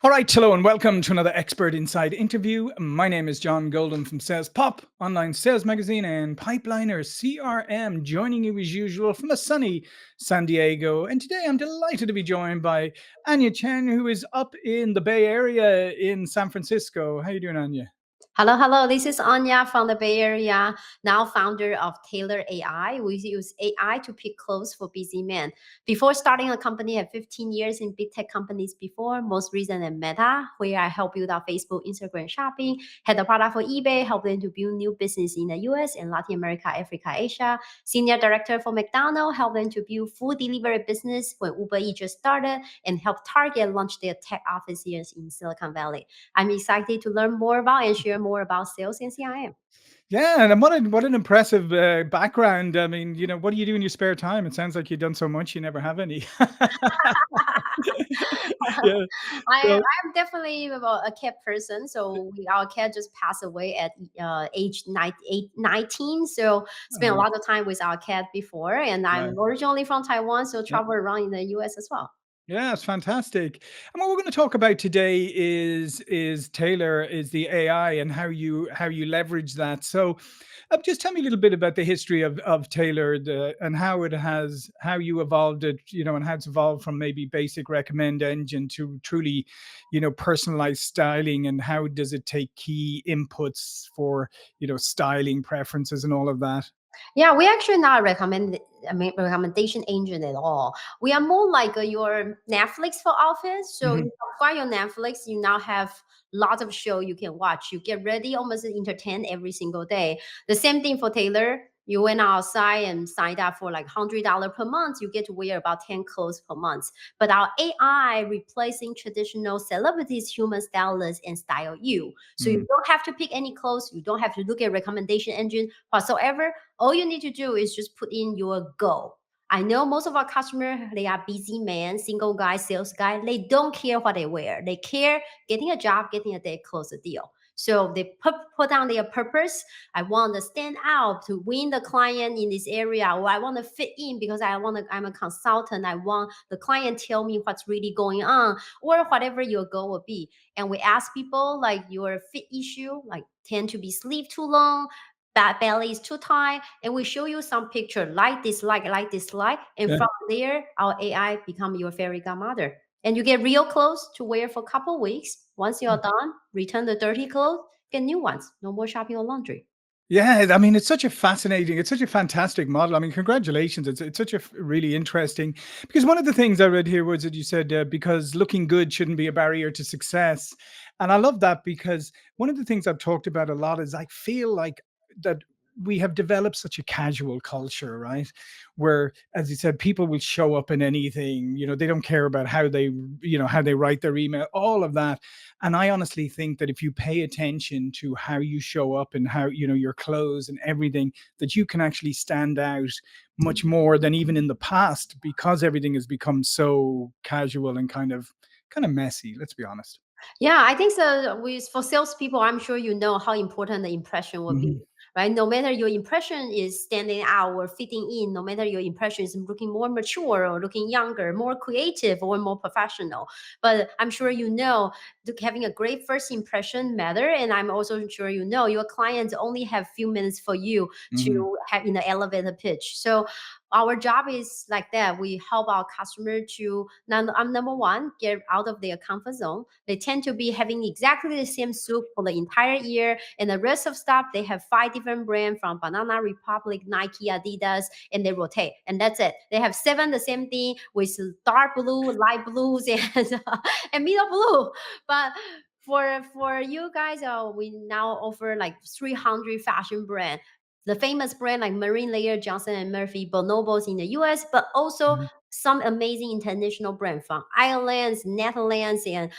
All right, hello and welcome to another Expert Inside interview. My name is John Golden from SalesPOP, online sales magazine, and Pipeliner CRM, joining you as usual from a sunny San Diego. And today I'm delighted to be joined by Anya Cheng, who is up in the Bay Area in San Francisco. How you doing, Anya? Hello, hello. This is Anya from the Bay Area, now founder of Taelor AI. We use AI to pick clothes for busy men. Before starting a company, I had 15 years in big tech companies before, most recent at Meta, where I help build out Facebook, Instagram shopping, had a product for eBay, help them to build new business in the US and Latin America, Africa, Asia. Senior director for McDonald, help them to build food delivery business when Uber Eats just started, and help Target launch their tech office here in Silicon Valley. I'm excited to learn more about and share more about sales and CIM. Yeah, and what an impressive background. I mean, what do you do in your spare time? It sounds like you've done so much, you never have any. Yeah. So, I'm definitely a cat person. So our cat just passed away at age 19. So spent a uh, lot of time with our cat before. And right. I'm originally from Taiwan, so Yeah. travel around in the US as well. Yeah, it's fantastic. And what we're going to talk about today is Taylor, is the AI and how you leverage that. So, just tell me a little bit about the history of Taylor, and how you evolved it, and how it's evolved from maybe basic recommend engine to truly, personalized styling, and how does it take key inputs for styling preferences and all of that. Yeah, we actually not recommendation engine at all. We are more like your Netflix for office. So Hmm. you subscribe your Netflix, you now have lots of show you can watch. You get ready, almost entertained every single day. The same thing for Taylor. You went outside and signed up for like $100 per month. You get to wear about 10 clothes per month. But our AI replacing traditional celebrities, human stylists, and style you. So you don't have to pick any clothes. You don't have to look at recommendation engine whatsoever. All you need to do is just put in your goal. I know most of our customers, they are busy men, single guy, sales guy. They don't care what they wear. They care getting a job, getting a day, close a deal. So they put down their purpose. I want to stand out to win the client in this area, or I want to fit in because I'm a consultant. I want the client tell me what's really going on, or whatever your goal will be. And we ask people like your fit issue, like tend to be sleeve too long, that belly is too tight, and we show you some picture like dislike, and Yeah. from there our AI become your fairy godmother, and you get real clothes to wear for a couple weeks. Once you're done, return the dirty clothes, get new ones. No more shopping or laundry. Yeah, I mean, it's such a fantastic model. I mean, congratulations. It's such a really interesting, because one of the things I read here was that you said, because looking good shouldn't be a barrier to success. And I love that, because one of the things I've talked about a lot is I feel like that we have developed such a casual culture, right? Where, as you said, people will show up in anything, they don't care about how they write their email, all of that. And I honestly think that if you pay attention to how you show up and how, your clothes and everything, that you can actually stand out much more than even in the past, because everything has become so casual and kind of messy, let's be honest. Yeah, I think so. With for salespeople, I'm sure you know how important the impression will be, Mhm. right? No matter your impression is standing out or fitting in, no matter your impression is looking more mature or looking younger, more creative or more professional. But I'm sure you know having a great first impression matter, and I'm also sure you know your clients only have few minutes for you Mhm. to have in the elevator pitch. So our job is like that. We help our customer to number one, get out of their comfort zone. They tend to be having exactly the same suit for the entire year, and the rest of stuff they have 5 different brands from Banana Republic, Nike, Adidas, and they rotate, and that's it. They have seven the same thing with dark blue, light blues, and and middle blue. But for you guys, we now offer like 300 fashion brand, the famous brand like Marine Layer, Johnson and Murphy, Bonobos in the US, but also Mhm. some amazing international brand from Ireland, Netherlands, and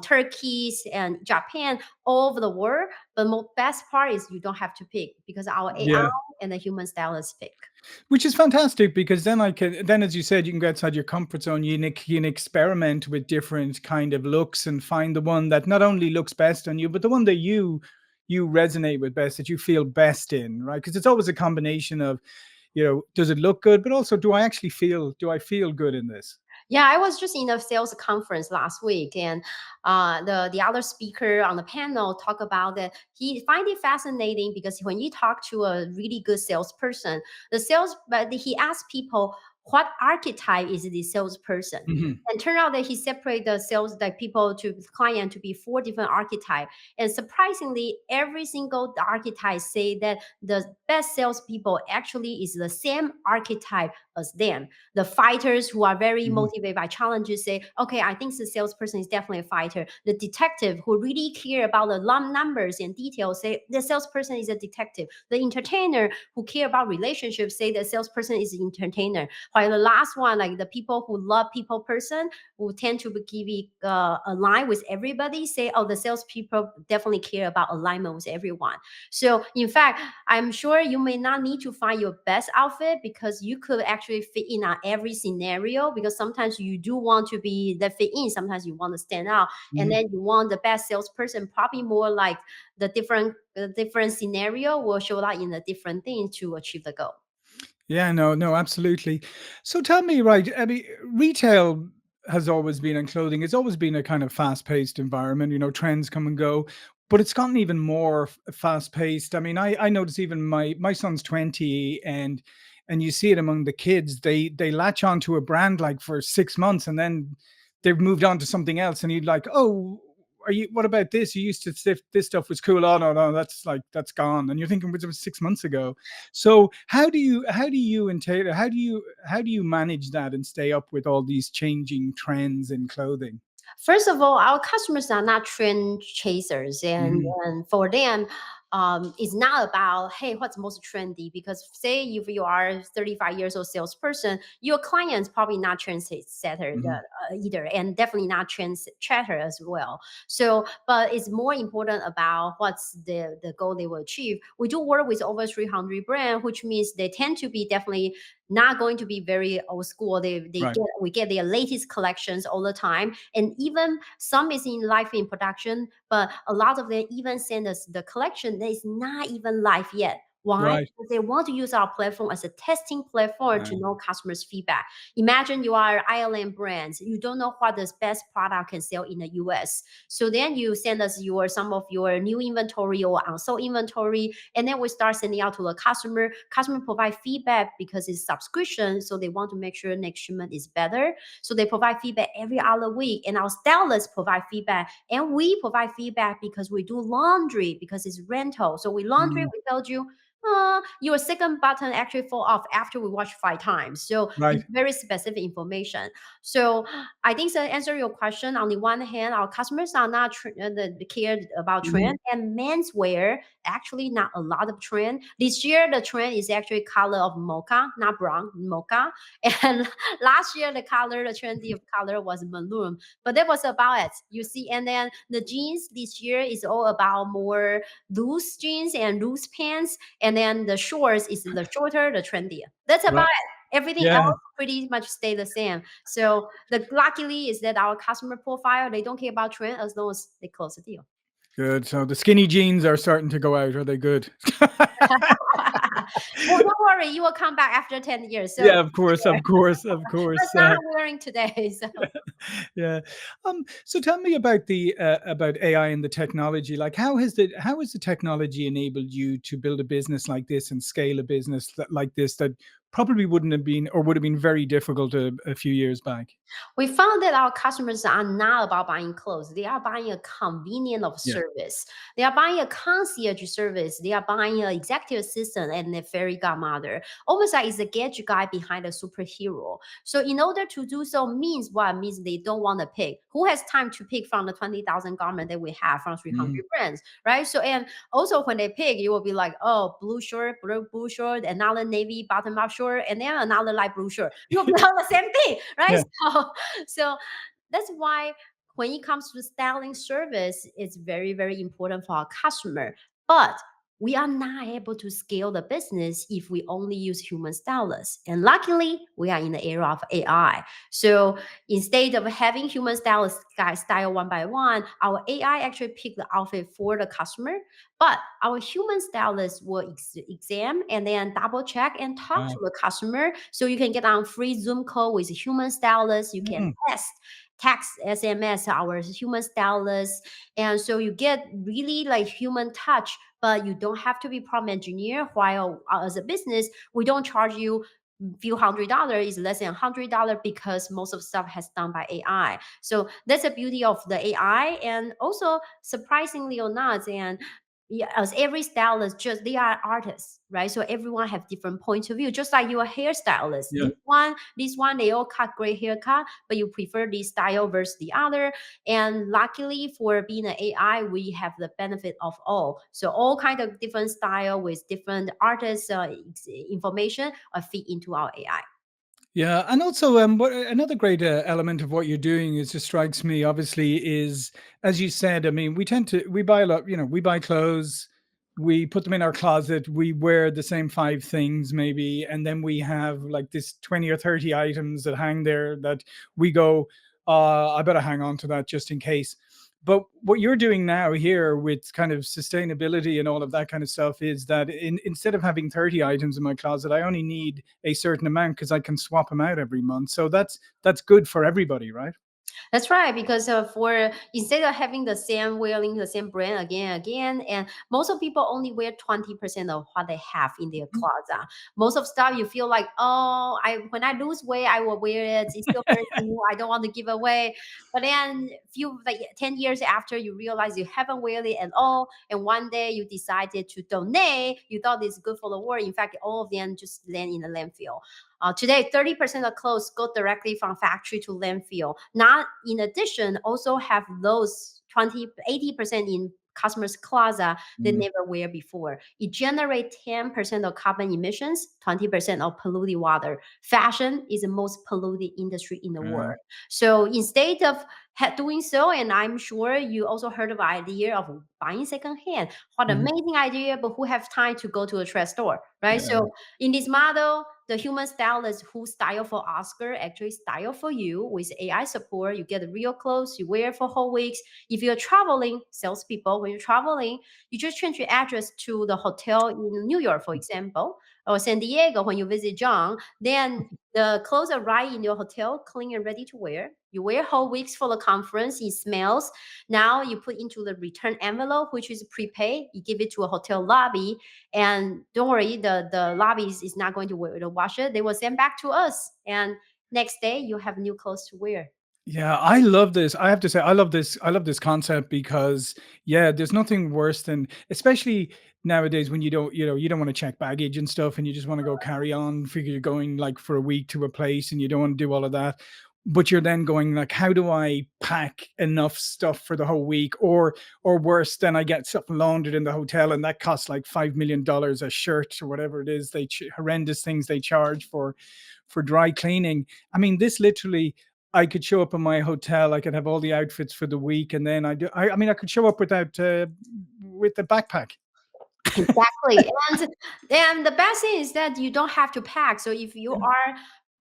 Turkey and Japan, all over the world. But the best part is you don't have to pick because our AI Yeah. and the human stylist pick. Which is fantastic, because then, as you said, you can go outside your comfort zone. You can experiment with different kind of looks and find the one that not only looks best on you, but the one that you resonate with best, that you feel best in, right? Because it's always a combination of, does it look good, but also, do I feel good in this? Yeah, I was just in a sales conference last week, and the other speaker on the panel talked about that he find it fascinating because when you talk to a really good salesperson, but he asked people what archetype is the salesperson. Mhm. And turn out that he separate the sales like people to client to be four different archetypes. And surprisingly, every single archetype say that the best salespeople actually is the same archetype as them. The fighters who are very Mhm. motivated by challenges say, okay, I think the salesperson is definitely a fighter. The detective who really care about the numbers and details say the salesperson is a detective. The entertainer who care about relationships say the salesperson is an entertainer. While the last one, like the people who love people person, who tend to be align with everybody, say, oh, the salespeople definitely care about alignment with everyone. So in fact, I'm sure you may not need to find your best outfit because you could actually fit in on every scenario, because sometimes you do want to be the fit in, sometimes you want to stand out, and Mhm. then you want the best salesperson, probably more like the different scenario will show up in a different thing to achieve the goal. Yeah, no, no, absolutely. So tell me, right? I mean, retail has always been, and clothing, it's always been a kind of fast-paced environment. Trends come and go, but it's gotten even more fast-paced. I mean, I notice even my son's 20, and you see it among the kids. They latch onto a brand like for 6 months, and then they've moved on to something else. And you'd like, oh, are you? What about this? You used to this stuff was cool. Oh no, no, that's gone. And you're thinking, it was 6 months ago. So how do you and Taylor how do you manage that and stay up with all these changing trends in clothing? First of all, our customers are not trend chasers, Mhm. and for them, it's not about hey, what's most trendy. Because say if you are 35 years old salesperson, your client's probably not trendsetter Mhm. either, and definitely not trend chatter as well. So, but it's more important about what's the goal they will achieve. We do work with over 300 brands, which means they tend to be definitely not going to be very old school. Right. We get their latest collections all the time, and even some is in live in production, but a lot of them even send us the collection that is not even live yet. Why? Right. Because they want to use our platform as a testing platform to know customers' feedback. Imagine you are ILM brands, you don't know what the best product can sell in the US. So then you send us some of your new inventory or unsold inventory, and then we start sending out to the customer. Customer provide feedback because it's subscription, so they want to make sure next shipment is better. So they provide feedback every other week, and our stylists provide feedback, and we provide feedback because we do laundry because it's rental. So we laundry, Mhm. we told you. Your second button actually fall off after we wash 5 times. So it's Right. very specific information. So I think to answer your question, on the one hand, our customers are not cared about Mhm. trend, and menswear actually not a lot of trend. This year the trend is actually color of mocha, not brown, mocha. And last year the trendy of color was maroon. But that was about it. You see, and then the jeans this year is all about more loose jeans and loose pants, and then the shorts is the shorter, the trendier. That's about Right. it. Everything Yeah. else pretty much stay the same. So the luckily is that our customer profile, they don't care about trend as long as they close the deal. Good. So the skinny jeans are starting to go out. Are they good? Well, don't worry, you will come back after 10 years. So Yeah, of course, of course, of that's course. not how I'm wearing today. So Yeah. So tell me about the about AI and the technology. Like, how has the technology enabled you to build a business like this and scale a business like this that probably wouldn't have been or would have been very difficult a few years back? we found that our customers are not about buying clothes. They are buying a convenient of Yeah. service. They are buying a concierge service. They are buying an executive assistant and a fairy godmother. Almost like it's a gadget guy behind a superhero. So in order to do so means what? Means they don't want to pick. Who has time to pick from the 20,000 garment that we have from 300 Mhm. brands, right? So, and also when they pick, you will be like, oh, blue shirt, blue shirt, another navy bottom up shirt, and then another light blue shirt. You'll be on the same thing, right? Yeah. So that's why when it comes to styling service, it's very, very important for our customer. But we are not able to scale the business if we only use human stylists. And luckily, we are in the era of AI. So instead of having human stylists guys style one by one, our AI actually pick the outfit for the customer. But our human stylist will exam and then double check and talk to Wow. the customer. So you can get on free Zoom call with a human stylist. You can Mm, test text SMS our human stylist, and so you get really like human touch, but you don't have to be prompt engineer. While as a business, we don't charge you few $100, is less than $100 because most of stuff has done by AI. So that's the beauty of the AI. And also surprisingly or not, and yeah, as every stylist, just they are artists, right? So everyone have different points of view. Just like you're a hairstylist, yeah. this one, they all cut great haircut, but you prefer this style versus the other. And luckily for being an AI, we have the benefit of all. So all kind of different style with different artists information fit into our AI. Yeah, and also, what another great element of what you're doing is just strikes me. Obviously, is as you said. I mean, we buy a lot. You know, we buy clothes, we put them in our closet, we wear the same five things maybe, and then we have like this 20 or 30 items that hang there that we go, I better hang on to that just in case. But what you're doing now here with kind of sustainability and all of that kind of stuff is that instead of having 30 items in my closet, I only need a certain amount because I can swap them out every month. So that's good for everybody, right? That's right, because for instead of having the same wearing the same brand again and again, and most of people only wear 20% of what they have in their Mhm. closet. Most of stuff you feel like, oh, I when I lose weight, I will wear it. It's still very new. I don't want to give away. But then few like 10 years after you realize you haven't wear it at all, and one day you decided to donate, you thought it's good for the world. In fact, all of them just land in the landfill. Today, 30% of clothes go directly from factory to landfill. Not in addition, also have those 20, 80% in customers' closet they Mm, never wear before. It generates 10% of carbon emissions, 20% of polluted water. Fashion is the most polluted industry in the yeah. world. So instead of doing so, and I'm sure you also heard of the idea of buying secondhand. What Mhm. amazing idea, but who have time to go to a trade store, right? Yeah. So in this model, the human stylist who style for Oscar actually style for you with AI support. You get the real clothes, you wear for whole weeks. If you're traveling, salespeople, when you're traveling, you just change your address to the hotel in New York, for example, or San Diego when you visit John. Then the clothes arrive in your hotel, clean and ready to wear. You wear whole weeks for the conference. It smells. Now you put into the return envelope, which is prepaid. You give it to a hotel lobby, and don't worry, the lobbies is not going to wash it. They will send back to us, and next day you have new clothes to wear. Yeah, I love this. I have to say, I love this. I love this concept because, yeah, there's nothing worse than, especially nowadays when you don't want to check baggage and stuff, and you just want to go carry on. Figure you're going like for a week to a place, and you don't want to do all of that. But you're then going like, how do I pack enough stuff for the whole week? Or worse, then I get something laundered in the hotel, and that costs like $5 million a shirt or whatever it is. Horrendous things they charge for dry cleaning. I mean, this literally I could show up in my hotel. I could have all the outfits for the week, and then I mean, I could show up without with the backpack. Exactly. And the best thing is that you don't have to pack. So if you are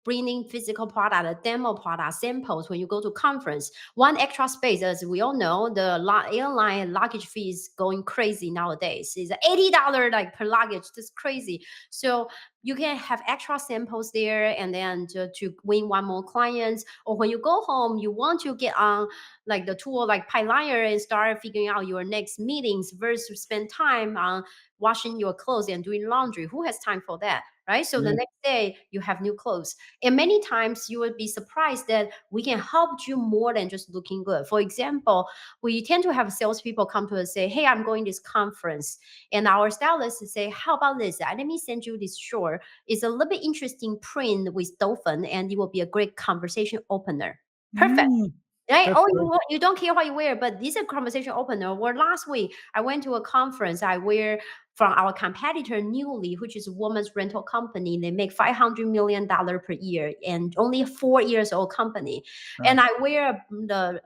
bringing physical product, a demo product, samples when you go to conference, one extra space, as we all know, the airline luggage fee is going crazy nowadays. It's $80 like per luggage. That's crazy. So you can have extra samples there, and then to win one more clients. Or when you go home, you want to get on like the tool like Pyliner and start figuring out your next meetings versus spend time on washing your clothes and doing laundry. Who has time for that? Right. So the Yeah. next day you have new clothes. And many times you would be surprised that we can help you more than just looking good. For example, we tend to have salespeople come to us say, hey, I'm going to this conference. And our stylists say, how about this? Let me send you this short. It's a little bit interesting print with dolphin, and it will be a great conversation opener. Perfect. Mm, Right? that's Oh, great. you don't care what you wear, but this is a conversation opener. Or last week, I went to a conference. I wear from our competitor Newly, which is a woman's rental company. They make $500 million per year, and only 4 years old company. And Wow. I wear the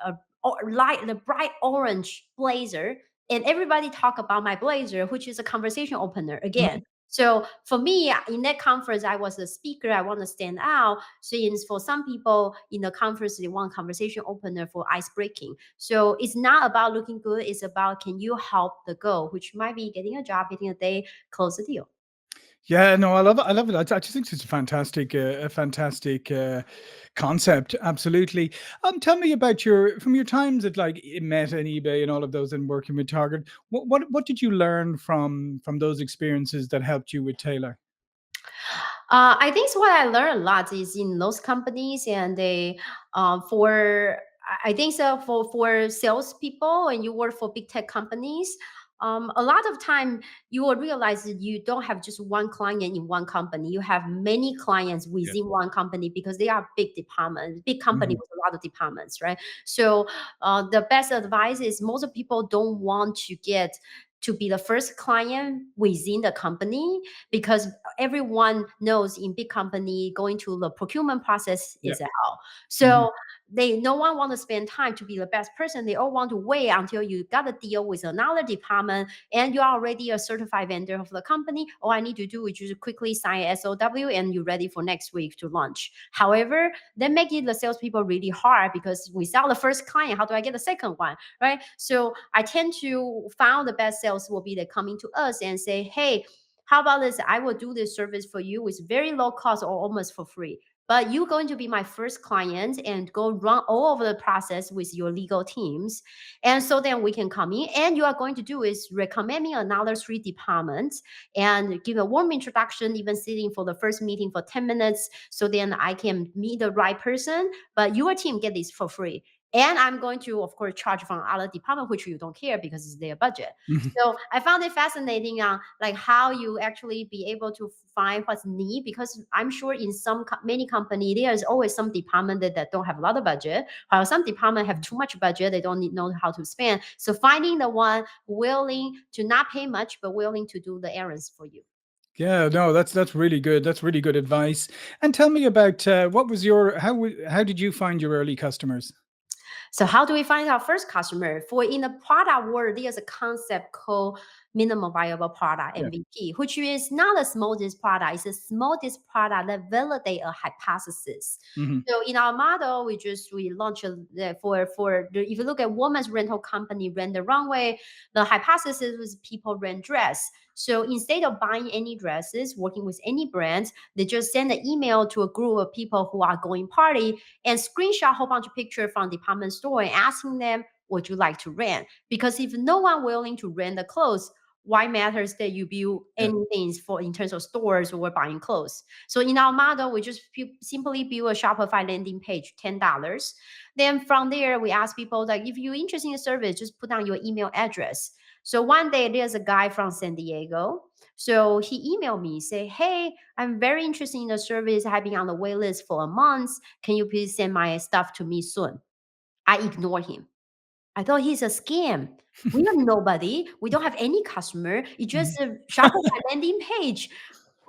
light, the bright orange blazer. and everybody talk about my blazer, which is a conversation opener again. Mhm. So for me, in that conference, I was a speaker. I want to stand out. Since for some people in the conference, they want conversation opener for ice breaking. So it's not about looking good. It's about can you help the goal, which might be getting a job, getting a day, close the deal. Yeah, no, I love it. I love it. I just think it's a fantastic concept. Absolutely. Tell me about your from your times at like Meta and eBay and all of those, and working with Target. What did you learn from those experiences that helped you with Taylor? I think what I learned a lot is in those companies, and they, for I think so for salespeople, and you work for big tech companies. A lot of time you will realize that you don't have just one client in one company. You have many clients Yeah. within one company because they are big departments, big company Mhm. with a lot of departments, right? So the best advice is most people don't want to get to be the first client within the company, because everyone knows in big company going to the procurement process Yeah. is a hell. Mhm. So they no one want to spend time to be the best person. They all want to wait until you got a deal with another department and you're already a certified vendor of the company. All I need to do is just quickly sign SOW and you're ready for next week to launch. However, they make it the salespeople really hard, because without the first client, how do I get the second one? Right. So I tend to found the best sales will be they coming to us and say, hey, how about this? I will do this service for you with very low cost or almost for free. But you're going to be my first client and go run all of the process with your legal teams. And so then we can come in, and you are going to do is recommend me another three departments and give a warm introduction, even sitting for the first meeting for 10 minutes. So then I can meet the right person, but your team get this for free. And I'm going to, of course, charge from other department, which you don't care because it's their budget. Mhm. So I found it fascinating on like how you actually be able to find what's need, because I'm sure in many company there's always some department that don't have a lot of budget, while some department have too much budget, they don't know how to spend. So finding the one willing to not pay much but willing to do the errands for you. Yeah, no, that's really good. That's really good advice. And tell me about what was your how did you find your early customers? So how do we find our first customer? For in the product world, there's a concept called minimum viable product Yeah. MVP, which is not the smallest product. It's the smallest product that validate a hypothesis. Mhm. So in our model, we launch if you look at women's rental company Rent the Runway, the hypothesis was people rent dress. So instead of buying any dresses, working with any brands, they just send an email to a group of people who are going party and screenshot a whole bunch of pictures from department store and asking them, would you like to rent? Because if no one willing to rent the clothes, why matters that you build Yeah. anything for in terms of stores or buying clothes? So in our model, we just simply build a Shopify landing page, $10. Then from there, we ask people like, if you're interested in the service, just put down your email address. So one day there's a guy from San Diego. So he emailed me, say, hey, I'm very interested in the service. I've been on the wait list for a month. Can you please send my stuff to me soon? I ignore him. I thought he's a scam. We are nobody. We don't have any customer. It's just Mhm. a Shopify landing page.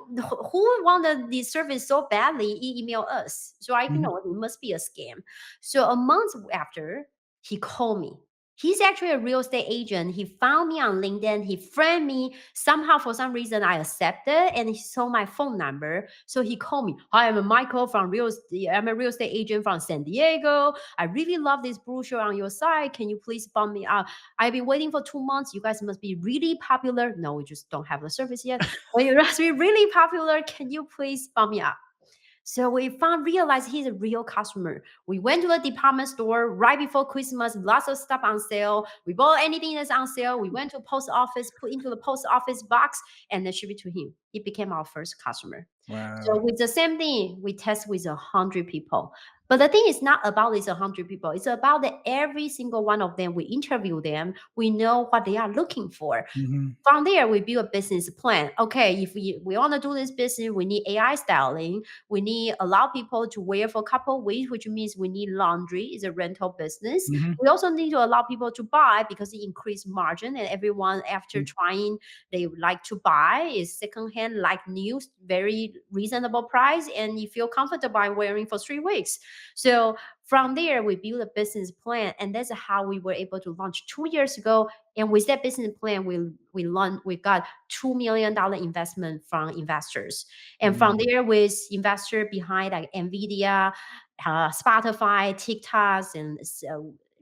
Who wanted this service so badly? Email us. So I Mhm. know it must be a scam. So a month after, he called me. He's actually a real estate agent. He found me on LinkedIn. He friended me. Somehow, for some reason, I accepted, and he saw my phone number. So he called me. Hi, I'm Michael from real estate. I'm a real estate agent from San Diego. I really love this brochure on your site. Can you please bump me up? I've been waiting for 2 months. You guys must be really popular. No, we just don't have the service yet. When you must be really popular, can you please bump me up? So we realized he's a real customer. We went to the department store right before Christmas, lots of stuff on sale. We bought anything that's on sale. We went to post office, put into the post office box, and then ship it to him. He became our first customer. So Wow. with the same thing, we test with 100 people. But the thing is not about these 100 people. It's about that every single one of them, we interview them. We know what they are looking for. Mhm. From there, we build a business plan. Okay, if we want to do this business, we need AI styling. We need allow people to wear for a couple of weeks, which means we need laundry. It's a rental business. Mhm. We also need to allow people to buy because it increase margin. And everyone after Mm. trying, they like to buy is secondhand, like new, very reasonable price, and you feel comfortable by wearing for 3 weeks. So from there, we build a business plan, and that's how we were able to launch 2 years ago. And with that business plan, we got $2 million investment from investors. And from Mm. there, with investor behind like Nvidia, Spotify, TikToks, and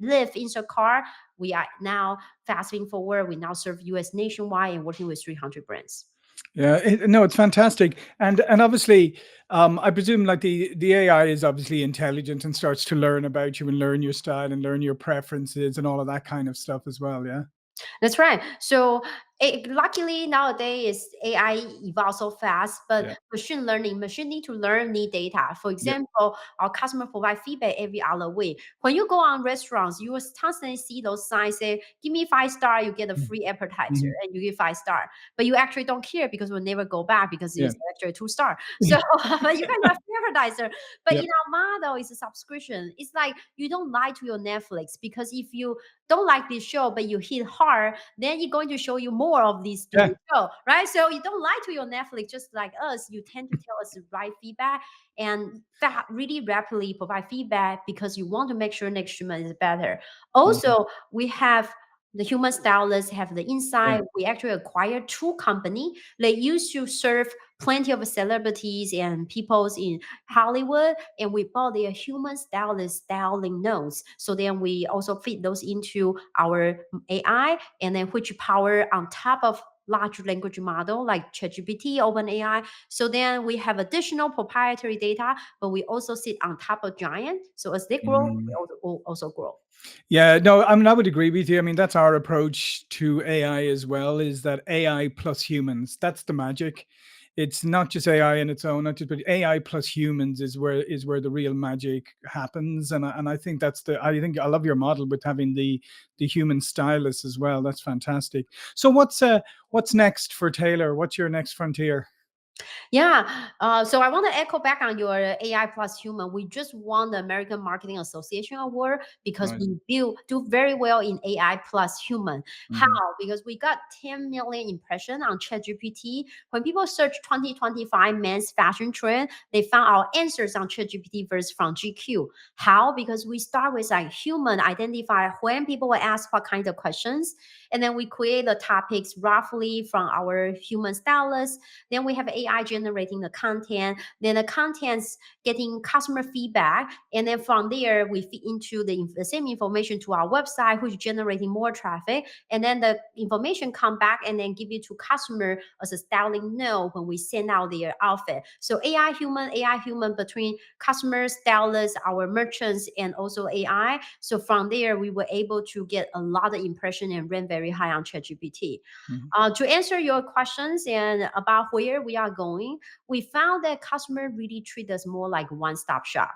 Lyft, Instacart, we are now fasting forward. We now serve US nationwide and working with 300 brands. Yeah, no, it's fantastic, and obviously, I presume like the AI is obviously intelligent and starts to learn about you and learn your style and learn your preferences and all of that kind of stuff as well. Yeah, That's right. So luckily nowadays AI evolves so fast, but yeah, machine need to learn, need data. For yeah, example, our customer provide feedback every other week. When you go on restaurants, you will constantly see those signs say, "Give me 5 star, you get a free appetizer," mhm, and you get 5 star. But you actually don't care because we'll never go back because yeah, it's actually 2 star. So but you can have free appetizer. But yeah, in our model, it's a subscription. It's like you don't lie to your Netflix because if you don't like this show, but you hit hard, then it's going to show you more of this during yeah, the show, right? So you don't lie to your Netflix, just like us. You tend to tell us the right feedback and really rapidly provide feedback because you want to make sure next shipment is better. mhm, Also, we have the human stylists have the yeah, insight. We actually acquired two company. They used to serve plenty of celebrities and peoples in Hollywood, and we bought their human stylist styling notes. So then we also feed those into our AI, and then which power on top of large language model like ChatGPT, OpenAI. So then we have additional proprietary data, but we also sit on top of giant. So as they grow, we mm. also grow. Yeah, no, I mean, I would agree with you. I mean, that's our approach to AI as well, is that AI plus humans. That's the magic. It's not just AI in its own, not just, but AI plus humans is where the real magic happens. And I think that's I think I love your model with having the human stylist as well. That's fantastic. So what's next for Taylor? What's your next frontier? Yeah. So I want to echo back on your AI plus human. We just won the American Marketing Association Award because Nice. we do very well in AI plus human. How? Mhm. Because we got 10 million impression on ChatGPT. When people search 2025 men's fashion trend, they found our answers on ChatGPT versus from GQ. How? Because we start with like human identify when people will ask what kind of questions, and then we create the topics roughly from our human stylist. Then we have AI generating the content. Then the content's getting customer feedback. And then from there, we feed into the same information to our website, which is generating more traffic. And then the information come back and then give it to customer as a styling note when we send out their outfit. So AI human between customers, stylists, our merchants, and also AI. So from there, we were able to get a lot of impression and rank very high on ChatGPT. Mhm. To answer your questions and about where we are going, we found that customer really treat us more like one-stop shop.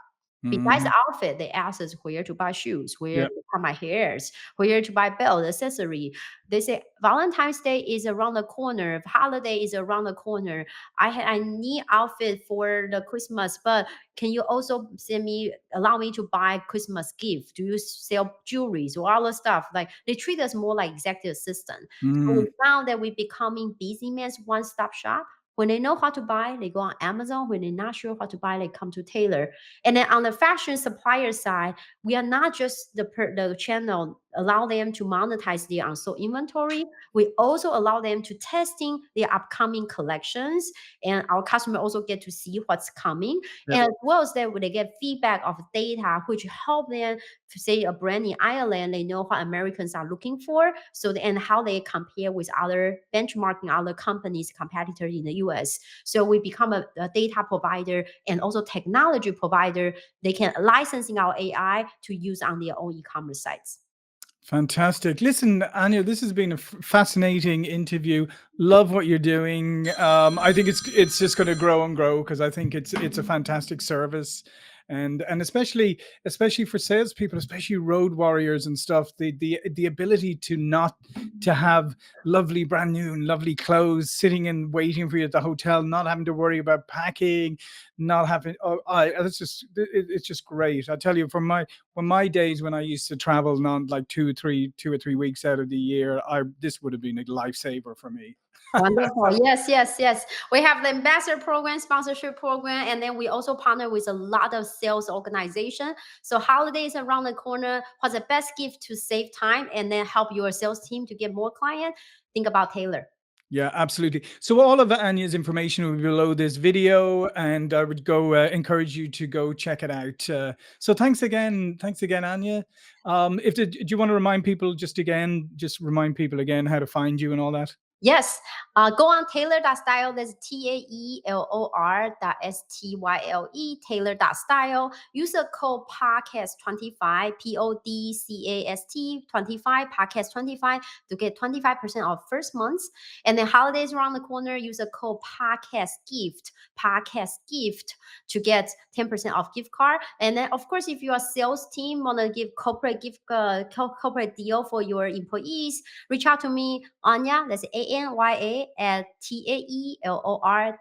Besides Mhm. outfit, they ask us where to buy shoes, where Yeah. to cut my hairs, where to buy belt, accessory. They say Valentine's Day is around the corner, holiday is around the corner. I need outfit for the Christmas, but can you also allow me to buy Christmas gift? Do you sell jewelry or all the stuff? Like they treat us more like executive assistant. So Mm. we found that we're becoming busy man's one-stop shop. When they know how to buy, they go on Amazon. When they're not sure how to buy, they come to Taylor. And then on the fashion supplier side, we are not just the channel allow them to monetize their unsold inventory. We also allow them to testing their upcoming collections, and our customer also get to see what's coming, Yeah. and as well as that, when they get feedback of data, which help them to say a brand in Ireland, they know what Americans are looking for. So and how they compare with other benchmarking other companies, competitors in the US. So we become a data provider and also technology provider. They can licensing our AI to use on their own e-commerce sites. Fantastic. Listen, Anya, this has been a fascinating interview. Love what you're doing. I think it's just going to grow and grow because I think it's a fantastic service, and especially for salespeople, especially road warriors and stuff. The ability to not to have lovely brand new and lovely clothes sitting and waiting for you at the hotel, not having to worry about packing, not having. Oh, it's just great. I tell you, from my days when I used to travel on like 2 or 3 weeks out of the year, I this would have been a lifesaver for me. Wonderful. Yes, yes, yes. We have the ambassador program, sponsorship program, and then we also partner with a lot of sales organization. So holidays around the corner. What's the best gift to save time and then help your sales team to get more clients? Think about Taylor. Yeah, absolutely. So all of Anya's information will be below this video, and I would go encourage you to go check it out. So thanks again, Anya. If do you want to remind people just remind people again how to find you and all that? Yes. Go on Taylor.style. That's Taelor.style. Taylor.style. Use the code podcast25, PODCAST 25, podcast25 to get 25% off first month. And then holidays around the corner, use the code podcast gift to get 10% off gift card. And then, of course, if your sales team want to give corporate corporate deal for your employees, reach out to me, Anya. That's ANYA at Taelor.ai.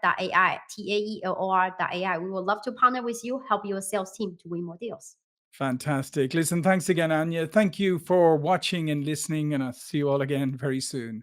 Taelor.ai. We would love to partner with you, help your sales team to win more deals. Fantastic. Listen, thanks again, Anya. Thank you for watching and listening, and I'll see you all again very soon.